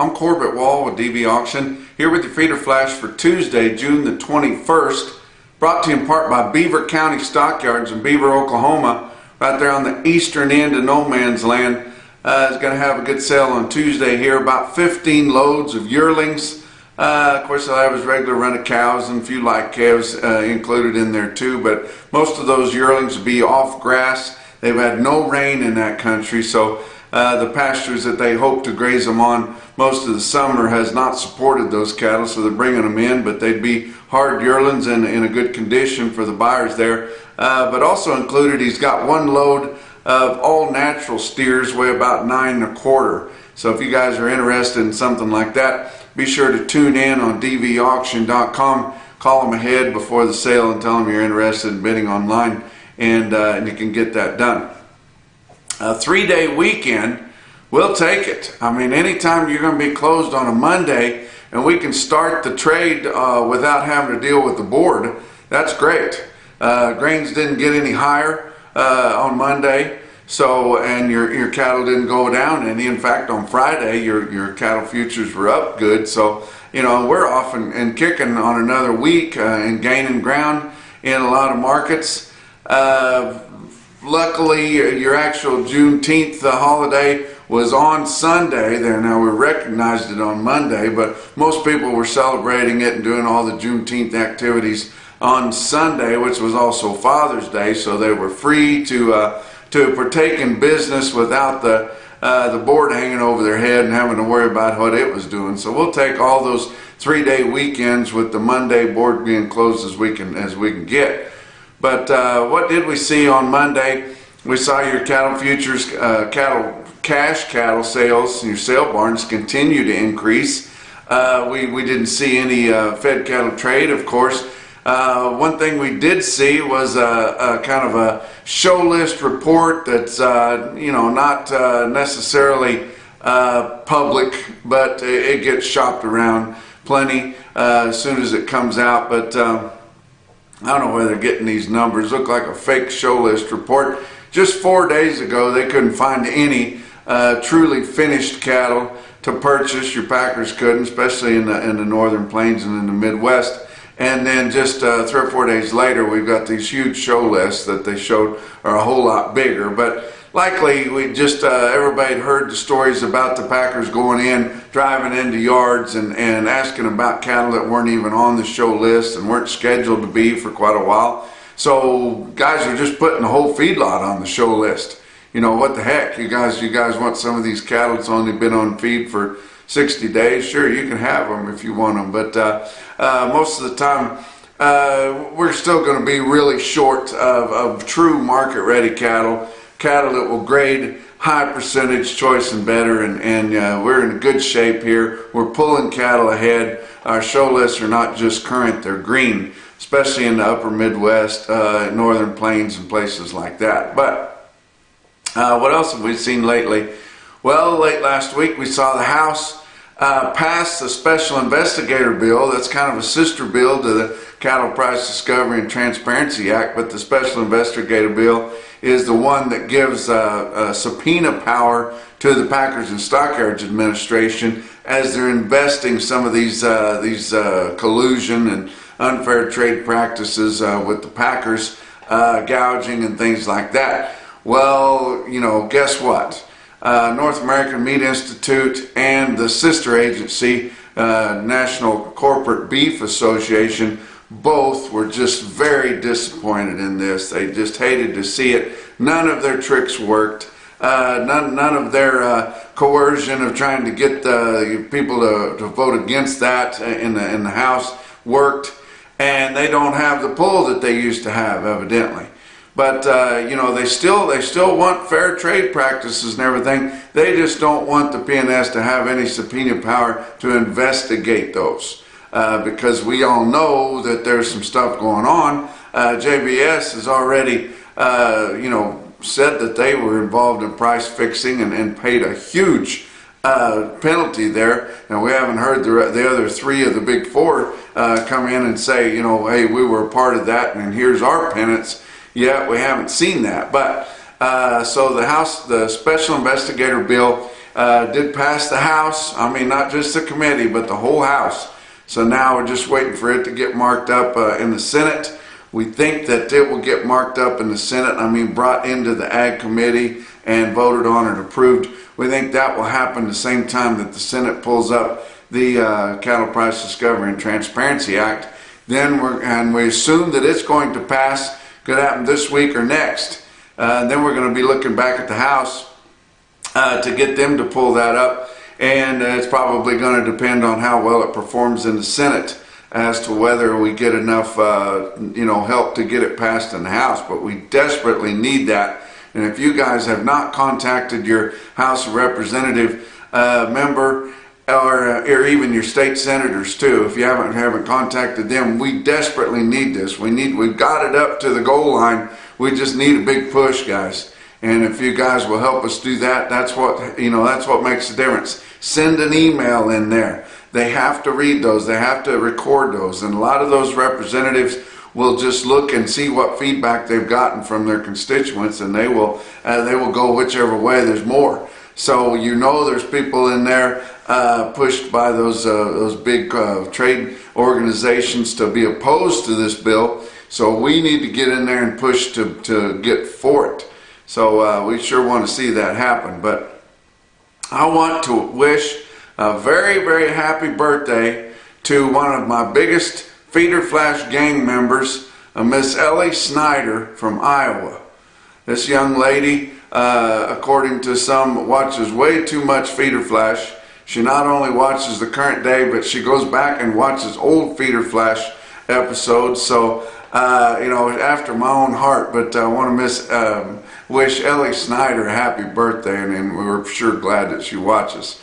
I'm Corbett Wall with DV Auction, here with your feeder flash for Tuesday, June the 21st, brought to you in part by Beaver County Stockyards in Beaver, Oklahoma, right there on the eastern end of no man's land. Is going to have a good sale on Tuesday here, about 15 loads of yearlings. Of course, they'll have his regular run of cows and a few light calves included in there too, but most of those yearlings will be off grass. They've had no rain in that country, so the pastures that they hope to graze them on most of the summer has not supported those cattle, so they're bringing them in, but they'd be hard yearlings and in a good condition for the buyers there. But also included, he's got one load of all natural steers, weigh about 9 1/4. So if you guys are interested in something like that, be sure to tune in on dvauction.com. Call them ahead before the sale and tell them you're interested in bidding online, and you can get that done. A 3-day weekend, we'll take it. I mean, anytime you're going to be closed on a Monday and we can start the trade without having to deal with the board, that's great. Grains didn't get any higher on Monday, so, and your cattle didn't go down any. In fact, on Friday, your cattle futures were up good. So, you know, we're off and kicking on another week and gaining ground in a lot of markets. Luckily, your actual Juneteenth holiday was on Sunday there. Now, we recognized it on Monday, but most people were celebrating it and doing all the Juneteenth activities on Sunday, which was also Father's Day, so they were free to partake in business without the board hanging over their head and having to worry about what it was doing. So we'll take all those 3-day weekends with the Monday board being closed as we can get. But what did we see on Monday? We saw your cattle futures, cash cattle sales, your sale barns continue to increase. We didn't see any fed cattle trade, of course. One thing we did see was a kind of a show list report that's you know, not necessarily public, but it gets shopped around plenty as soon as it comes out. But I don't know where they're getting these numbers. Look like a fake show list report. Just 4 days ago, they couldn't find any truly finished cattle to purchase. Your packers couldn't, especially in the northern plains and in the Midwest. And then just 3 or 4 days later, we've got these huge show lists that they showed are a whole lot bigger. But likely, we just everybody had heard the stories about the packers going in, driving into yards and asking about cattle that weren't even on the show list and weren't scheduled to be for quite a while. So guys are just putting the whole feedlot on the show list. You know, what the heck? You guys want some of these cattle that's only been on feed for 60 days? Sure, you can have them if you want them. But most of the time, we're still going to be really short of true market-ready cattle that will grade high percentage, choice and better, and we're in good shape here. We're pulling cattle ahead. Our show lists are not just current, they're green, especially in the upper Midwest, northern plains and places like that. But what else have we seen lately? Well, late last week we saw the House pass the Special Investigator Bill. That's kind of a sister bill to the Cattle Price Discovery and Transparency Act, but the Special Investigator Bill is the one that gives subpoena power to the Packers and Stockyards Administration as they're investing some of these collusion and unfair trade practices with the Packers, gouging and things like that. Well, you know, guess what? North American Meat Institute and the sister agency, National Corporate Beef Association, both were just very disappointed in this. They just hated to see it. None of their tricks worked. None of their coercion of trying to get the people to vote against that in the House worked. And they don't have the pull that they used to have, evidently. But you know, they still want fair trade practices and everything. They just don't want the PNS to have any subpoena power to investigate those, because we all know that there's some stuff going on. JBS has already you know, said that they were involved in price fixing and paid a huge penalty there. And we haven't heard the other 3 of the big 4 come in and say, you know, hey, we were a part of that and here's our penance. Yet we haven't seen that. But so the Special Investigator Bill did pass the House. I mean, not just the committee, but the whole House. So now we're just waiting for it to get marked up in the Senate. We think that it will get marked up in the Senate, I mean brought into the Ag Committee and voted on and approved. We think that will happen the same time that the Senate pulls up the Cattle Price Discovery and Transparency Act. Then we assume that it's going to pass, could happen this week or next. Then we're going to be looking back at the House to get them to pull that up. And it's probably going to depend on how well it performs in the Senate as to whether we get enough help to get it passed in the House. But we desperately need that. And if you guys have not contacted your House of Representative member or even your state senators too, if you haven't contacted them, we desperately need this. We've got it up to the goal line. We just need a big push, guys. And if you guys will help us do that, that's what makes the difference. Send an email in there. They have to read those. They have to record those. And a lot of those representatives will just look and see what feedback they've gotten from their constituents, and they will go whichever way there's more. So there's people in there pushed by those big trade organizations to be opposed to this bill. So we need to get in there and push to get for it. So we sure want to see that happen. But I want to wish a very, very happy birthday to one of my biggest Feeder Flash gang members, Miss Ellie Snyder from Iowa. This young lady, according to some, watches way too much Feeder Flash. She not only watches the current day, but she goes back and watches old Feeder Flash episodes. So, after my own heart. But I want to wish Ellie Snyder a happy birthday, and we're sure glad that she watches.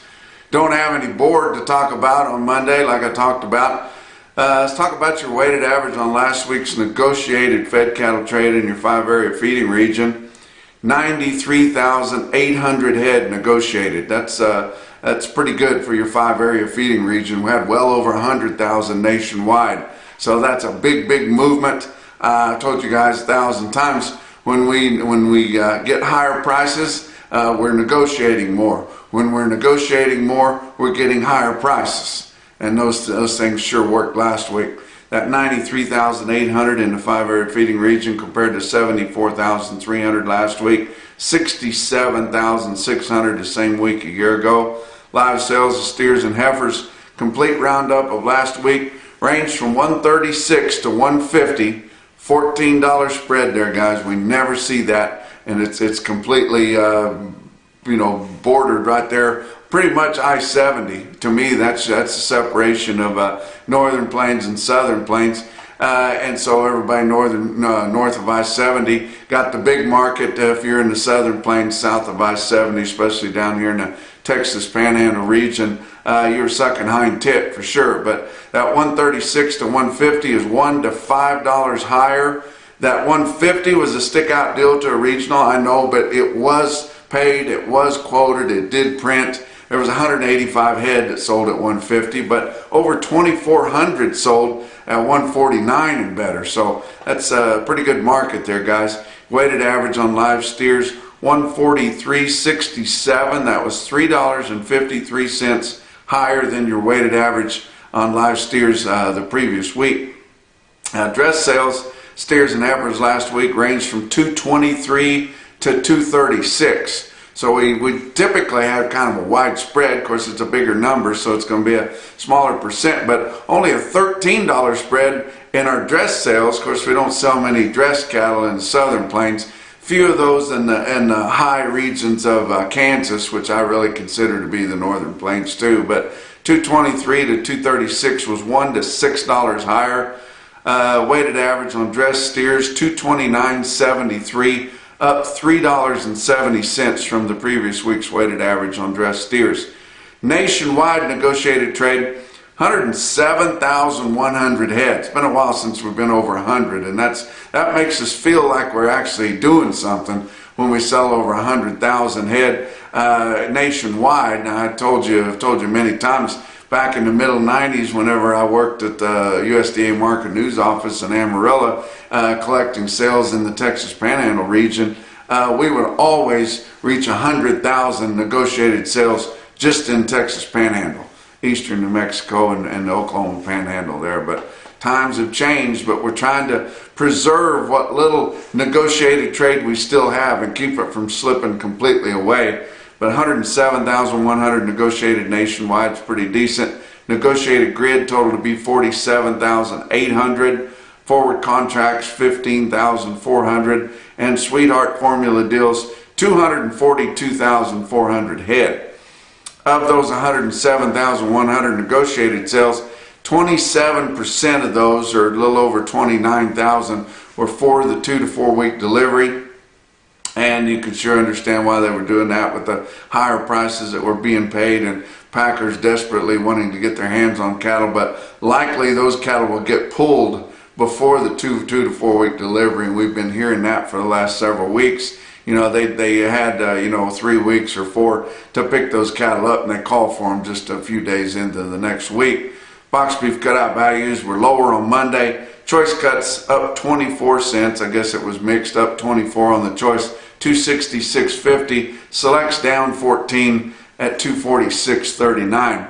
Don't have any board to talk about on Monday, like I talked about. Let's talk about your weighted average on last week's negotiated fed cattle trade in your 5-area feeding region. 93,800 head negotiated. That's pretty good for your 5-area feeding region. We had well over 100,000 nationwide. So that's a big, big movement. I told you guys 1,000 times, when we get higher prices, we're negotiating more. When we're negotiating more, we're getting higher prices. And those things sure worked last week. That 93,800 in the 5-area feeding region compared to 74,300 last week, 67,600 the same week a year ago. Live sales of steers and heifers, complete roundup of last week, ranged from 136 to 150, $14 spread there, guys. We never see that, and it's completely bordered right there. Pretty much I-70. To me, that's the separation of northern plains and southern plains. And so everybody north of I-70 got the big market. If you're in the southern plains south of I-70, especially down here in the Texas Panhandle region, you're sucking hind tit for sure. But that 136 to 150 is $1 to $5 higher. That 150 was a stick out deal to a regional, I know, but it was paid, it was quoted, it did print. There was 185 head that sold at 150, but over 2,400 sold at 149 and better. So that's a pretty good market there, guys. Weighted average on live steers, 143.67. That was $3.53 higher than your weighted average on live steers the previous week. Dress sales, steers and heifers last week ranged from 223 to 236. So we typically have kind of a wide spread. Of course, it's a bigger number, so it's going to be a smaller percent, but only a $13 spread in our dress sales. Of course, we don't sell many dress cattle in the southern plains. Few of those in the high regions of Kansas, which I really consider to be the northern plains too. But 223 to 236 was $1 to $6 higher. Weighted average on dress steers, 229.73. Up $3.70 from the previous week's weighted average on dress steers. Nationwide negotiated trade, 107,100 head. It's been a while since we've been over 100, and that makes us feel like we're actually doing something when we sell over 100,000 head nationwide. Now, I've told you many times, back in the middle 90s, whenever I worked at the USDA Market News Office in Amarillo, collecting sales in the Texas Panhandle region, we would always reach 100,000 negotiated sales just in Texas Panhandle, eastern New Mexico and the Oklahoma Panhandle there. But times have changed, but we're trying to preserve what little negotiated trade we still have and keep it from slipping completely away. But 107,100 negotiated nationwide is pretty decent. Negotiated grid total to be 47,800. Forward contracts 15,400. And sweetheart formula deals 242,400 head. Of those 107,100 negotiated sales, 27% of those, or a little over 29,000, were for the 2 to 4 week delivery. And you can sure understand why they were doing that with the higher prices that were being paid and packers desperately wanting to get their hands on cattle. But likely those cattle will get pulled before the 2 to 4 week delivery. And we've been hearing that for the last several weeks. You know, they had, 3 weeks or 4 to pick those cattle up, and they call for them just a few days into the next week. Box beef cutout values were lower on Monday. Choice cuts up 24 cents. I guess it was mixed up 24 on the choice, $266.50. Selects down 14 at $246.39.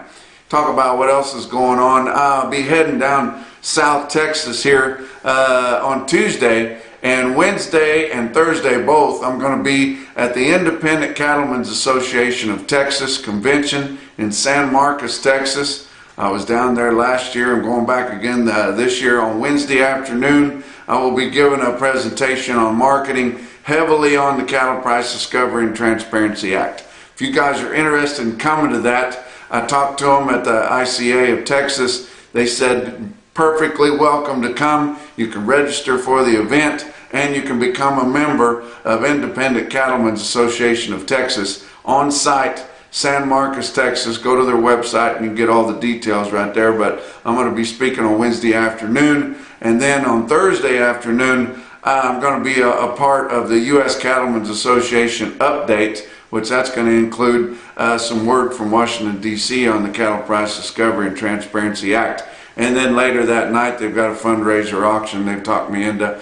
Talk about what else is going on. I'll be heading down South Texas here on Tuesday, and Wednesday and Thursday both. I'm going to be at the Independent Cattlemen's Association of Texas convention in San Marcos, Texas. I was down there last year. I'm going back again this year on Wednesday afternoon. I will be giving a presentation on marketing, heavily on the Cattle Price Discovery and Transparency Act. If you guys are interested in coming to that, I talked to them at the ICA of Texas. They said perfectly welcome to come. You can register for the event, and you can become a member of Independent Cattlemen's Association of Texas on site, San Marcos, Texas. Go to their website and you can get all the details right there. But I'm going to be speaking on Wednesday afternoon, and then on Thursday afternoon I'm going to be a part of the U.S. Cattlemen's Association update, which that's going to include some word from Washington, D.C. on the Cattle Price Discovery and Transparency Act. And then later that night they've got a fundraiser auction. They've talked me into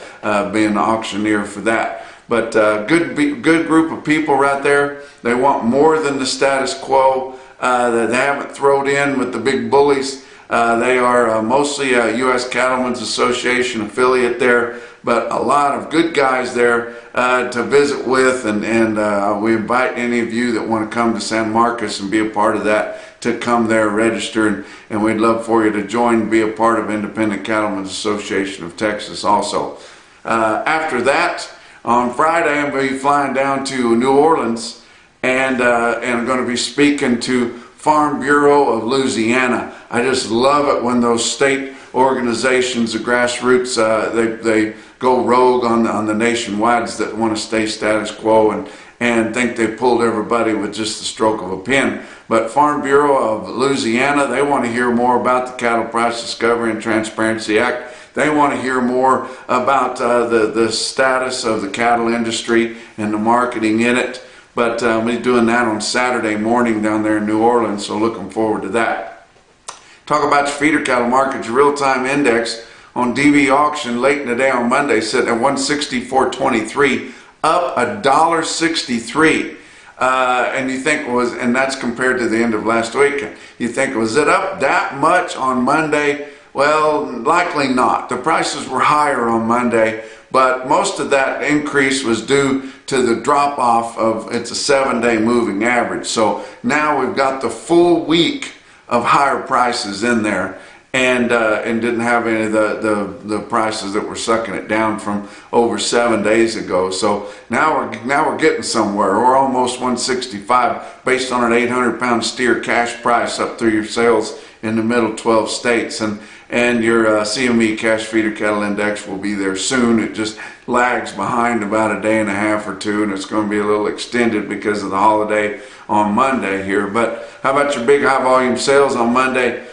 being the auctioneer for that. But good group of people right there. They want more than the status quo that they haven't thrown in with the big bullies. They are mostly a U.S. Cattlemen's Association affiliate there, but a lot of good guys there to visit with, and we invite any of you that want to come to San Marcos and be a part of that to come there, register, and we'd love for you to join and be a part of Independent Cattlemen's Association of Texas also. After that, on Friday, I'm going to be flying down to New Orleans, and I'm going to be speaking to Farm Bureau of Louisiana. I just love it when those state organizations, the grassroots, they go rogue on the nationwides that want to stay status quo and think they pulled everybody with just the stroke of a pen. But Farm Bureau of Louisiana, they want to hear more about the Cattle Price Discovery and Transparency Act. They want to hear more about the status of the cattle industry and the marketing in it. But we're doing that on Saturday morning down there in New Orleans, so looking forward to that. Talk about your feeder cattle markets. Your real-time index on DV auction late in the day on Monday sitting at 164.23, up $1.63. And you think and that's compared to the end of last week. You think, was it up that much on Monday? Well, likely not. The prices were higher on Monday, but most of that increase was due to the drop off of, it's a 7-day moving average. So now we've got the full week of higher prices in there, and didn't have any of the prices that were sucking it down from over 7 days ago. So now we're getting somewhere. We're almost 165 based on an 800-pound steer cash price up through your sales in the middle 12 states, and your CME cash feeder cattle index will be there soon. It just lags behind about a day and a half or two, and it's going to be a little extended because of the holiday on Monday here. But how about your big high volume sales on Monday?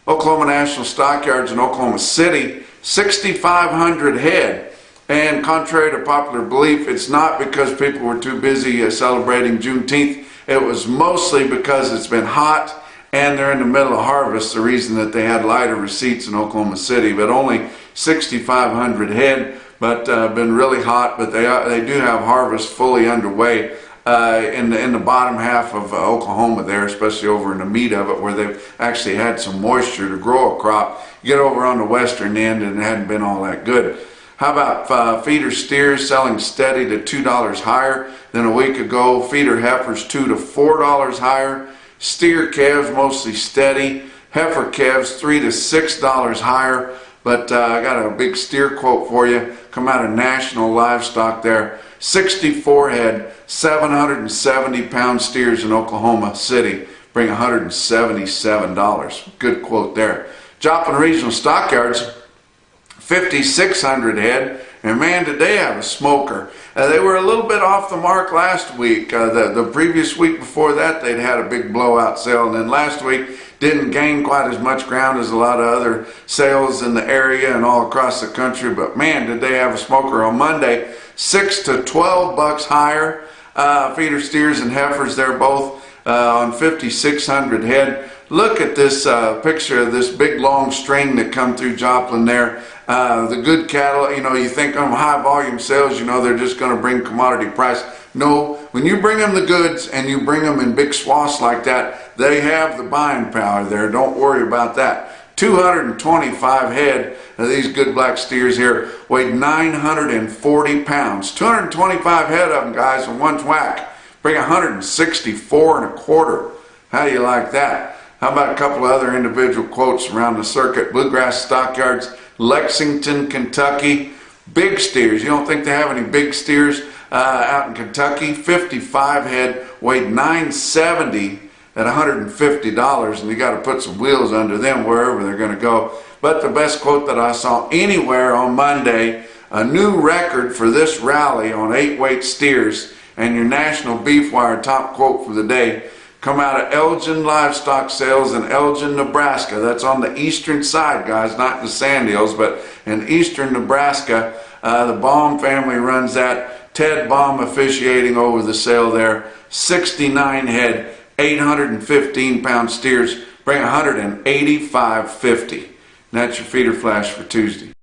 Oklahoma National Stockyards in Oklahoma City, 6,500 head. And contrary to popular belief, it's not because people were too busy celebrating Juneteenth. It was mostly because it's been hot and they're in the middle of harvest, the reason that they had lighter receipts in Oklahoma City. But only 6,500 head. but been really hot. But they do have harvest fully underway in the bottom half of Oklahoma there, especially over in the meat of it, where they've actually had some moisture to grow a crop. You get over on the western end and it hadn't been all that good. How about feeder steers selling steady to $2 higher than a week ago? Feeder heifers $2 to $4 higher. Steer calves mostly steady. Heifer calves $3 to $6 higher. But I got a big steer quote for you. Come out of National Livestock there. 64 head, 770-pound steers in Oklahoma City bring $177. Good quote there. Joplin Regional Stockyards, 5,600 head, and man, did they have a smoker. They were a little bit off the mark last week. The previous week before that, they'd had a big blowout sale, and then last week didn't gain quite as much ground as a lot of other sales in the area and all across the country. But man, did they have a smoker on Monday. $6 to $12 higher. Feeder steers and heifers, they're both on 5,600 head. Look at this picture of this big long string that come through Joplin there. The good cattle, you think of high volume sales, they're just going to bring commodity price. No, when you bring them the goods and you bring them in big swaths like that, they have the buying power there. Don't worry about that. 225 head of these good black steers here weighed 940 pounds. 225 head of them, guys, in one whack. Bring 164 and a quarter. How do you like that? How about a couple of other individual quotes around the circuit? Bluegrass Stockyards, Lexington, Kentucky. Big steers. You don't think they have any big steers out in Kentucky? 55 head, weighed 970 at $150, and you got to put some wheels under them wherever they're going to go. But the best quote that I saw anywhere on Monday, a new record for this rally on 8-weight steers, and your National Beef Wire top quote for the day come out of Elgin Livestock Sales in Elgin, Nebraska. That's on the eastern side, guys, not the Sand Hills, but in eastern Nebraska. The Baum family runs that. Ted Baum officiating over the sale there. 69 head, 815-pound steers bring $185.50. That's your feeder flash for Tuesday.